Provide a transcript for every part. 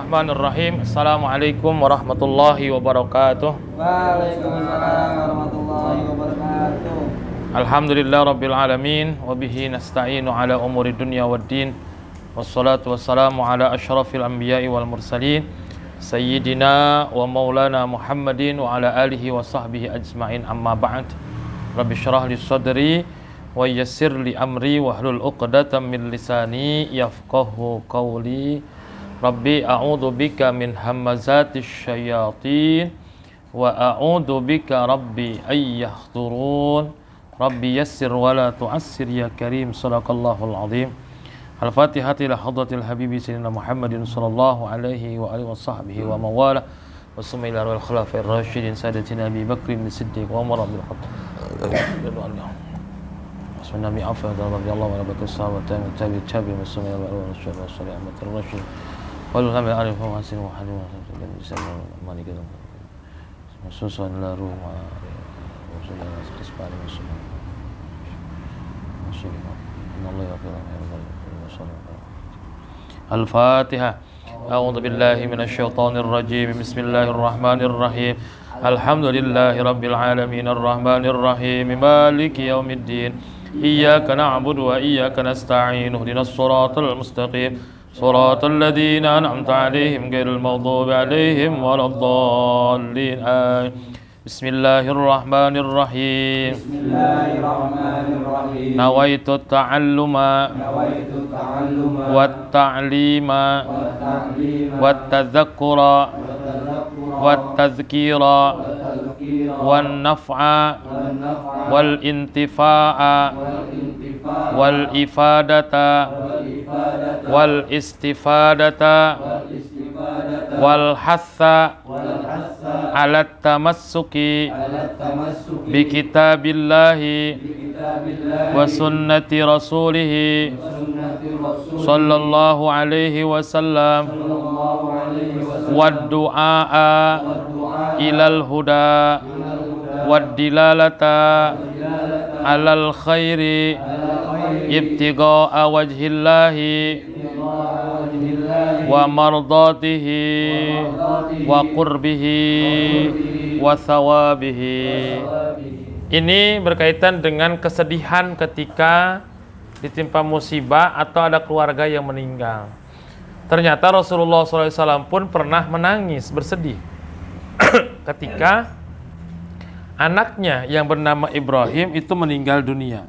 Bismillahirrahmanirrahim. Assalamualaikum warahmatullahi wabarakatuh. Waalaikumsalam warahmatullahi wabarakatuh. Alhamdulillah rabbil alamin wa bihi nasta'inu ala umuri dunya waddin. Wassalatu wassalamu ala asyrafil anbiya'i wal mursalin sayyidina wa maulana Muhammadin wa ala alihi wa sahbihi ajma'in, amma ba'd. Rabbi syrah li sadri wa yassir li amri wahlul 'uqdatam min lisani yafqahu qawli. Rabbi a'udzu bika min hamazatis syayatin wa a'udzu bika rabbi ay yahdurun. Rabbi yassir wa la tu'assir ya karim. Shadaqallahul azim. Al-Fatihah ila hadratil habibi sayyidina Muhammadin sallallahu alaihi wa alihi washabbihi wa mawala wa summa ila al khulafa'ir rasyidin sayyidatina Abi Bakr bin Siddiq wa Umar bin Khattab. Bismillah mi afa radhiyallahu anhu wa sahabat tabi'in muslimin wa rasul sallallahu alaihi wasallam. Walau kami arif wa hasin wa halim wa dan bisa malika susun la rumah musuhnya kesepakatan musuh Allah ya Al-Fatihah. A'udzu billahi minasy syaithanir rajim. Bismillahirrahmanirrahim. Alhamdulillahi rabbil alamin arrahmanir rahim maliki yaumiddin. Iyyaka na'budu wa iyyaka nasta'in. Ihdinas siratal mustaqim. صراط الذين أنعمت عليهم غير المغضوب عليهم ولا الضالين آمين. بسم الله الرحمن الرحيم. نويت التعلم والتعليم والتذكر والتذكير والنفع والانتفاع والإفادة والاستفادة والحث على التمسك بكتاب الله وسنة رسوله صلى الله عليه وسلم والدعاء إلى الهدى والدلالة على الخير ابتغاء وجه الله ومرضاته وقربه وثوابه. Ini berkaitan dengan kesedihan ketika ditimpa musibah atau ada keluarga yang meninggal. Ternyata Rasulullah SAW pun pernah menangis, bersedih ketika anaknya yang bernama Ibrahim itu meninggal dunia.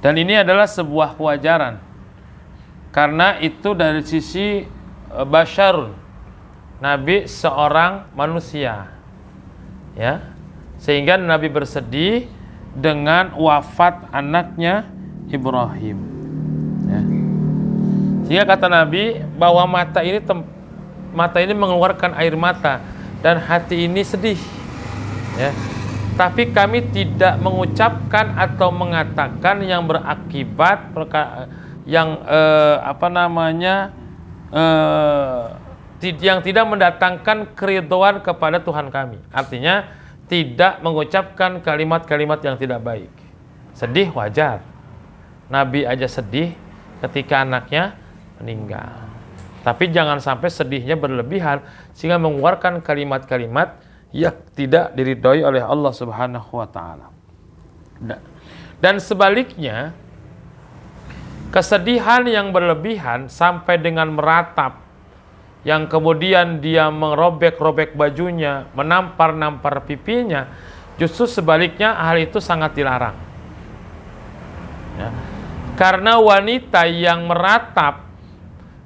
Dan ini adalah sebuah kewajaran, karena itu dari sisi basyarun, Nabi seorang manusia, ya, sehingga Nabi bersedih dengan wafat anaknya Ibrahim, ya. Sehingga kata Nabi bahwa mata ini mengeluarkan air mata dan hati ini sedih, ya. Tapi kami tidak mengucapkan atau mengatakan yang berakibat yang yang tidak mendatangkan keridhaan kepada Tuhan kami. Artinya tidak mengucapkan kalimat-kalimat yang tidak baik. Sedih wajar. Nabi aja sedih ketika anaknya meninggal. Tapi jangan sampai sedihnya berlebihan sehingga mengeluarkan kalimat-kalimat yang tidak diridhoi oleh Allah Subhanahu wa taala. Dan sebaliknya, kesedihan yang berlebihan sampai dengan meratap, yang kemudian dia merobek-robek bajunya, menampar-nampar pipinya, justru sebaliknya hal itu sangat dilarang, ya. Karena wanita yang meratap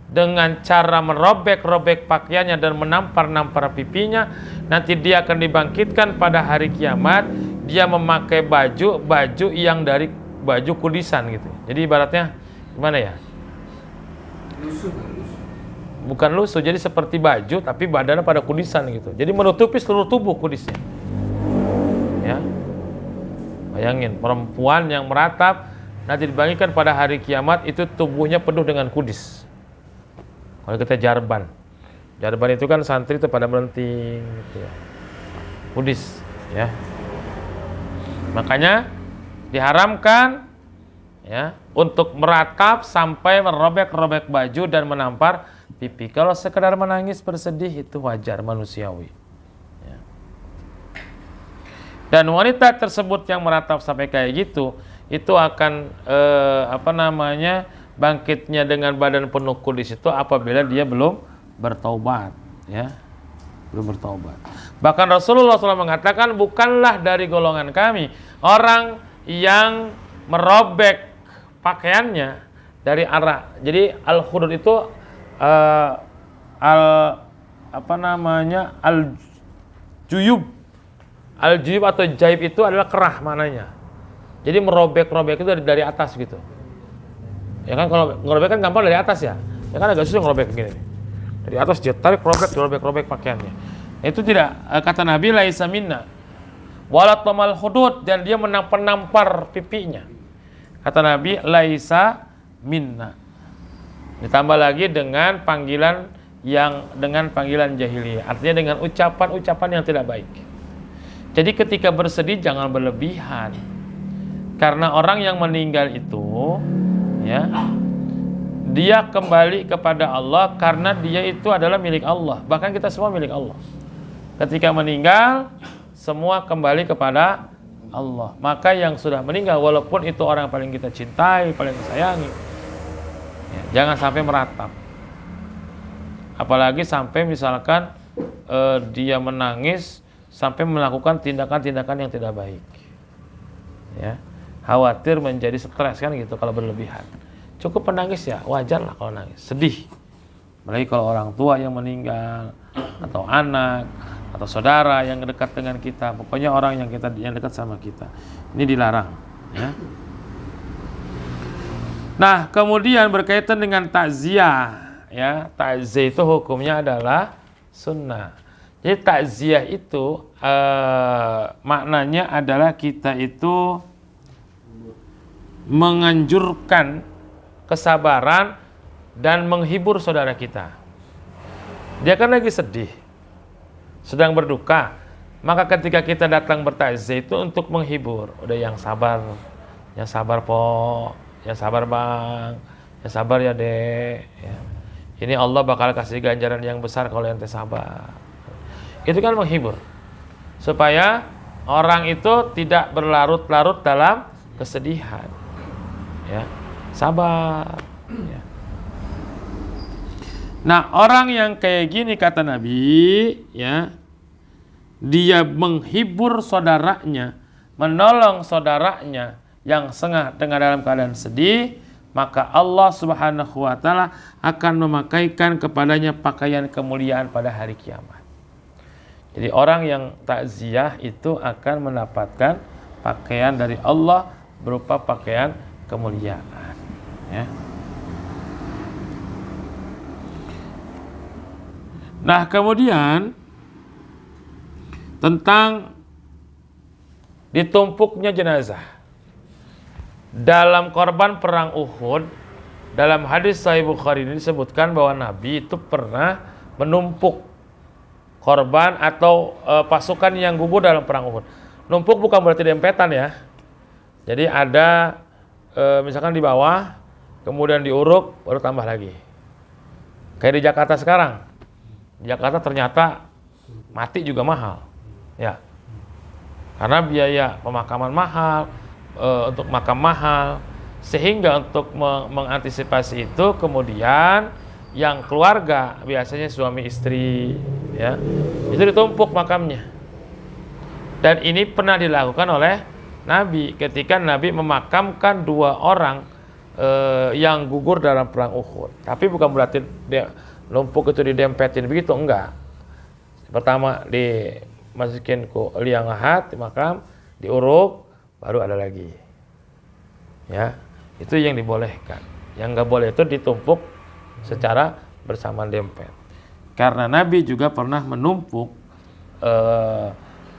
dengan cara merobek-robek pakaiannya dan menampar-nampar pipinya, nanti dia akan dibangkitkan pada hari kiamat. Dia memakai baju yang dari baju kudisan gitu. Jadi ibaratnya gimana ya? Bukan lusuh, jadi seperti baju tapi badannya pada kudisan gitu. Jadi menutupi seluruh tubuh kudisnya. Ya. Bayangin, perempuan yang meratap nanti dibangkitkan pada hari kiamat itu tubuhnya penuh dengan kudis. Kalau kita jarban itu kan santri itu pada melenting gitu ya. Kudis, ya. Makanya diharamkan, ya, untuk meratap sampai merobek-robek baju dan menampar pipi. Kalau sekedar menangis bersedih itu wajar, manusiawi. Ya. Dan wanita tersebut yang meratap sampai kayak gitu, itu akan bangkitnya dengan badan penuh kul di situ apabila dia belum bertaubat, ya. Belum bertaubat. Bahkan Rasulullah SAW mengatakan, bukanlah dari golongan kami orang yang merobek pakaiannya dari arah. Jadi al-khudud itu al-juyub. Al-juyub atau jaib itu adalah kerah maknanya. Jadi merobek-robek itu dari atas gitu. Ya kan, kalau ngerobek kan gampang dari atas ya. Ya kan agak susah ngerobek begini. Dari atas dia tarik, robek pakaiannya. Itu tidak, kata Nabi, laisa minna. Wala tamal hudud, dan dia menampar pipinya. Kata Nabi, laisa minna. Ditambah lagi dengan panggilan jahiliyah. Artinya dengan ucapan-ucapan yang tidak baik. Jadi ketika bersedih jangan berlebihan. Karena orang yang meninggal itu, ya, dia kembali kepada Allah karena dia itu adalah milik Allah. Bahkan kita semua milik Allah. Ketika meninggal, semua kembali kepada Allah. Maka yang sudah meninggal, walaupun itu orang yang paling kita cintai, paling sayangi, ya, jangan sampai meratap. Apalagi sampai misalkan dia menangis sampai melakukan tindakan-tindakan yang tidak baik. Ya, khawatir menjadi stres kan gitu kalau berlebihan. Cukup menangis ya, wajar lah kalau nangis. Sedih. Apalagi kalau orang tua yang meninggal, atau anak, atau saudara yang dekat dengan kita. Pokoknya orang yang dekat sama kita. Ini dilarang. Ya. Nah, kemudian berkaitan dengan takziah. Ya, takziah itu hukumnya adalah sunnah. Jadi takziah itu maknanya adalah kita itu menganjurkan kesabaran dan menghibur saudara kita. Dia kan lagi sedih, sedang berduka. Maka ketika kita datang bertakziah itu untuk menghibur. Udah yang sabar po, yang sabar bang, yang sabar ya dek. Ya. Ini Allah bakal kasih ganjaran yang besar kalau ente sabar. Itu kan menghibur. Supaya orang itu tidak berlarut-larut dalam kesedihan. Ya, sabar. Ya. Nah, orang yang kayak gini kata Nabi, ya, dia menghibur saudaranya, menolong saudaranya yang dengan dalam keadaan sedih, maka Allah Subhanahu wa taala akan memakaikan kepadanya pakaian kemuliaan pada hari kiamat. Jadi orang yang takziah itu akan mendapatkan pakaian dari Allah berupa pakaian kemuliaan, ya. Nah, kemudian tentang ditumpuknya jenazah dalam korban perang Uhud, dalam hadis Sahih Bukhari ini disebutkan bahwa Nabi itu pernah menumpuk korban atau pasukan yang gugur dalam perang Uhud. Numpuk bukan berarti dempetan ya. Jadi ada misalkan di bawah, kemudian diuruk, baru tambah lagi. Kayak di Jakarta sekarang. Di Jakarta ternyata mati juga mahal. Ya. Karena biaya pemakaman mahal, untuk makam mahal, sehingga untuk mengantisipasi itu kemudian yang keluarga, biasanya suami istri, ya, itu ditumpuk makamnya. Dan ini pernah dilakukan oleh Nabi ketika Nabi memakamkan 2 orang yang gugur dalam perang Uhud. Tapi bukan berarti dia numpuk itu didempetin begitu, enggak. Pertama dimasukin ke liang lahat, di makam, diuruk, baru ada lagi. Ya, itu yang dibolehkan. Yang enggak boleh itu ditumpuk secara bersamaan dempet. Karena Nabi juga pernah menumpuk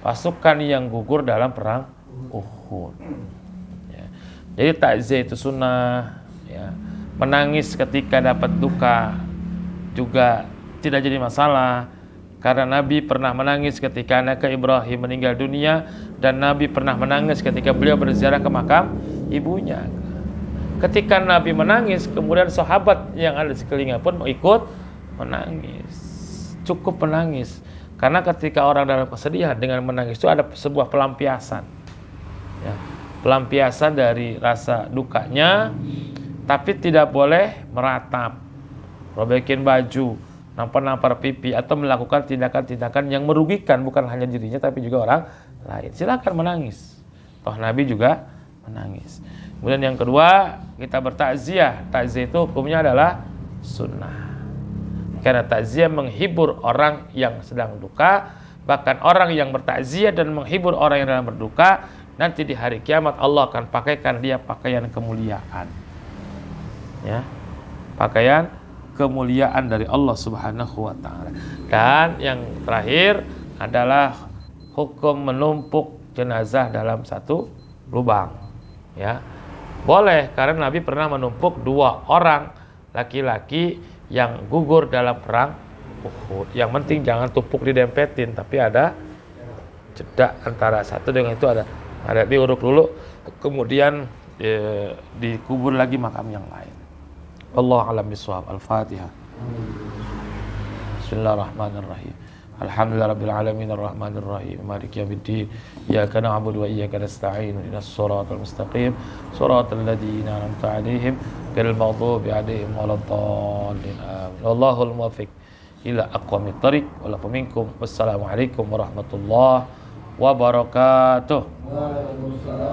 pasukan yang gugur dalam perang Uhud. Ya. Jadi takziah itu sunnah. Ya. Menangis ketika dapat duka juga tidak jadi masalah. Karena Nabi pernah menangis ketika anak Ibrahim meninggal dunia, dan Nabi pernah menangis ketika beliau berziarah ke makam ibunya. Ketika Nabi menangis, kemudian sahabat yang ada di sekelilingnya pun ikut menangis. Cukup menangis. Karena ketika orang dalam kesedihan dengan menangis itu ada sebuah pelampiasan. Ya, pelampiasan dari rasa dukanya, tapi tidak boleh meratap, robekin baju, nampar-nampar pipi, atau melakukan tindakan-tindakan yang merugikan bukan hanya dirinya tapi juga orang lain. Silakan menangis. Toh Nabi juga menangis. Kemudian yang kedua, kita bertakziah. Takziah itu hukumnya adalah sunnah. Karena takziah menghibur orang yang sedang duka. Bahkan orang yang bertakziah dan menghibur orang yang sedang berduka, nanti di hari kiamat Allah akan pakaikan dia pakaian kemuliaan. Ya, pakaian kemuliaan dari Allah Subhanahu wa taala. Dan yang terakhir adalah hukum menumpuk jenazah dalam satu lubang. Ya. Boleh, karena Nabi pernah menumpuk 2 orang laki-laki yang gugur dalam perang Uhud. Yang penting jangan tumpuk didempetin, tapi ada jeda antara satu dengan itu, ada diuruk dulu, kemudian dikubur lagi makam yang lain. Allah alam bisawab. Al-Fatihah. Bismillahirrahmanirrahim. Alhamdulillahirabbil alamin arrahmanir rahim maliki yaumiddin iyyaka na'budu wa iyyaka nasta'in ihdinas siratal mustaqim siratal ladzina an'amta 'alaihim ghairil maghdubi 'alaihim waladdallin amin. Wallahul muwaffiq ila aqwamit thariq wa lakum minkum. Wassalamu alaikum warahmatullahi wabarakatuh. Waalaikumsalam.